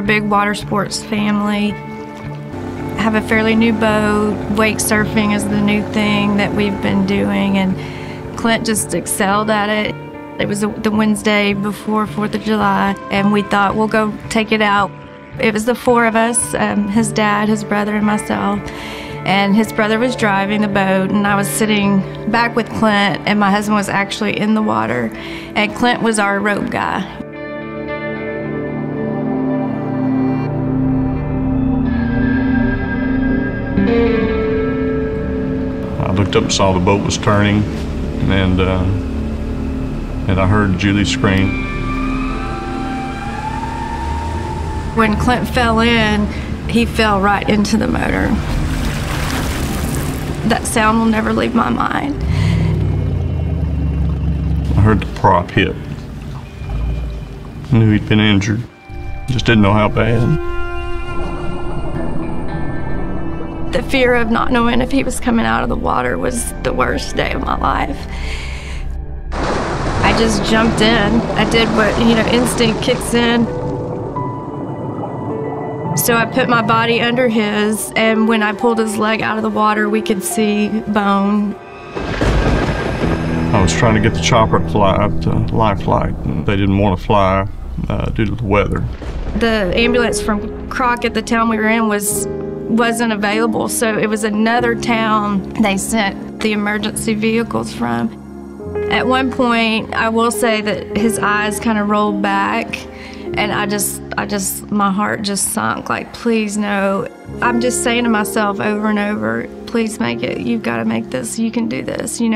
a big water sports family. Have a fairly new boat. Wake surfing is the new thing that we've been doing, and Clint just excelled at it. It was the Wednesday before 4th of July, and we thought we'll go take it out. It was the four of us, his dad, his brother, and myself. And his brother was driving the boat, and I was sitting back with Clint, and my husband was actually in the water, and Clint was our rope guy. I looked up and saw the boat was turning, and I heard Julie scream. When Clint fell in, he fell right into the motor. That sound will never leave my mind. I heard the prop hit. I knew he'd been injured, just didn't know how bad. The fear of not knowing if he was coming out of the water was the worst day of my life. I just jumped in. I did what, instinct kicks in. So I put my body under his, and when I pulled his leg out of the water, we could see bone. I was trying to get the chopper to fly up to life flight, and they didn't want to fly due to the weather. The ambulance from Crockett, the town we were in, wasn't available, so it was another town they sent the emergency vehicles from. At one point, I will say that his eyes kind of rolled back, and my heart just sunk, like, please no. I'm just saying to myself over and over, please make it, you've got to make this, you can do this, you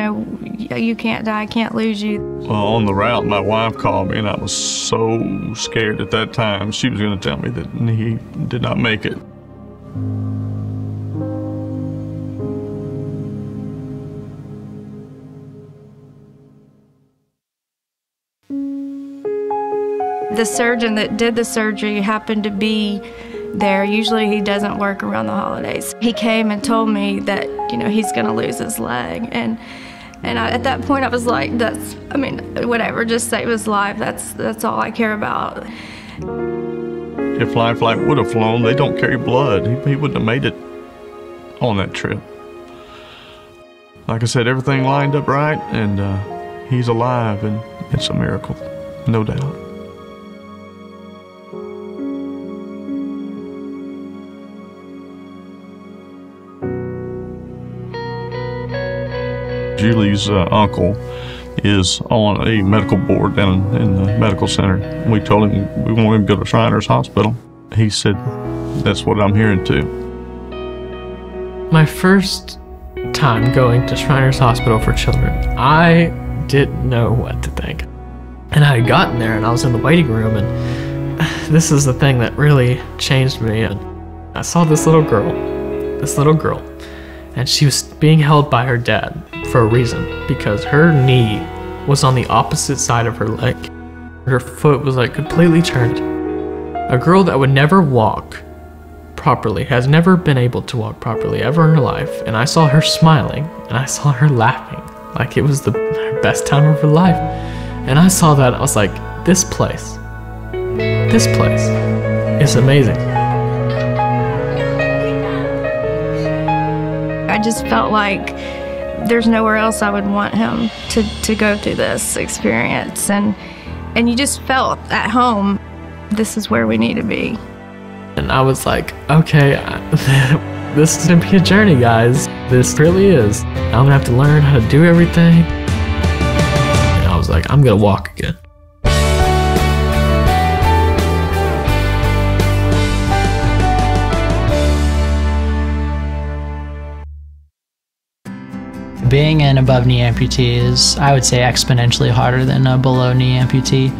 can't die, I can't lose you. Well, on the route, my wife called me, and I was so scared at that time. She was going to tell me that he did not make it. The surgeon that did the surgery happened to be there. Usually he doesn't work around the holidays. He came and told me that, he's gonna lose his leg. And at that point I was like, whatever, just save his life. That's all I care about. If Life Flight would have flown, they don't carry blood. He wouldn't have made it on that trip. Like I said, everything lined up right, and he's alive, and it's a miracle, no doubt. Julie's uncle is on a medical board down in the medical center. We told him we wanted him to go to Shriners Hospital. He said, that's what I'm hearing too. My first time going to Shriners Hospital for Children, I didn't know what to think. And I had gotten there and I was in the waiting room, and this is the thing that really changed me. And I saw this little girl, and she was being held by her dad for a reason, because her knee was on the opposite side of her leg. Her foot was like completely turned. A girl that would never walk properly, has never been able to walk properly ever in her life, and I saw her smiling, and I saw her laughing like it was the best time of her life. And I saw that, I was like, this place is amazing. I just felt like there's nowhere else I would want him to go through this experience. And you just felt at home, this is where we need to be. And I was like, okay, this is gonna be a journey, guys. This really is. I'm gonna have to learn how to do everything. And I was like, I'm gonna walk again. Being an above-knee amputee is, I would say, exponentially harder than a below-knee amputee.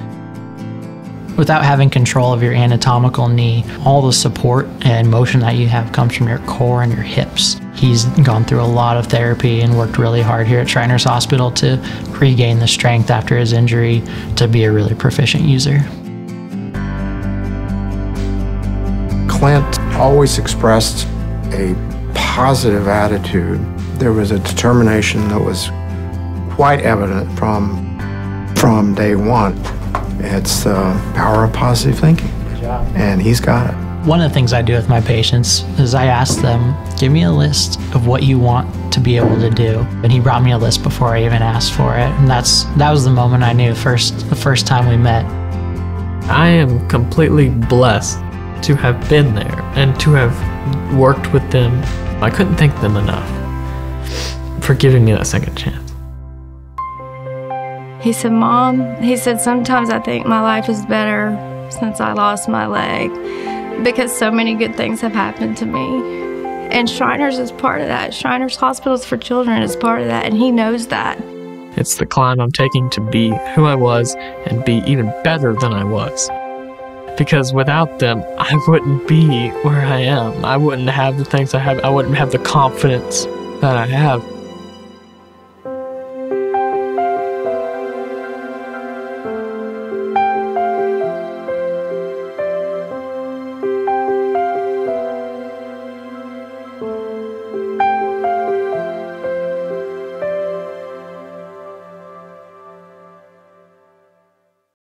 Without having control of your anatomical knee, all the support and motion that you have comes from your core and your hips. He's gone through a lot of therapy and worked really hard here at Shriners Hospital to regain the strength after his injury to be a really proficient user. Clint always expressed a positive attitude. There was a determination that was quite evident from day one. It's the power of positive thinking. and he's got it. One of the things I do with my patients is I ask them, give me a list of what you want to be able to do. And he brought me a list before I even asked for it. And that was the moment I knew the first time we met. I am completely blessed to have been there and to have worked with them. I couldn't thank them enough for giving me that second chance. He said, Mom, he said, sometimes I think my life is better since I lost my leg because so many good things have happened to me. And Shriners is part of that. Shriners Hospitals for Children is part of that, and he knows that. It's the climb I'm taking to be who I was and be even better than I was. Because without them, I wouldn't be where I am. I wouldn't have the things I have. I wouldn't have the confidence that I have.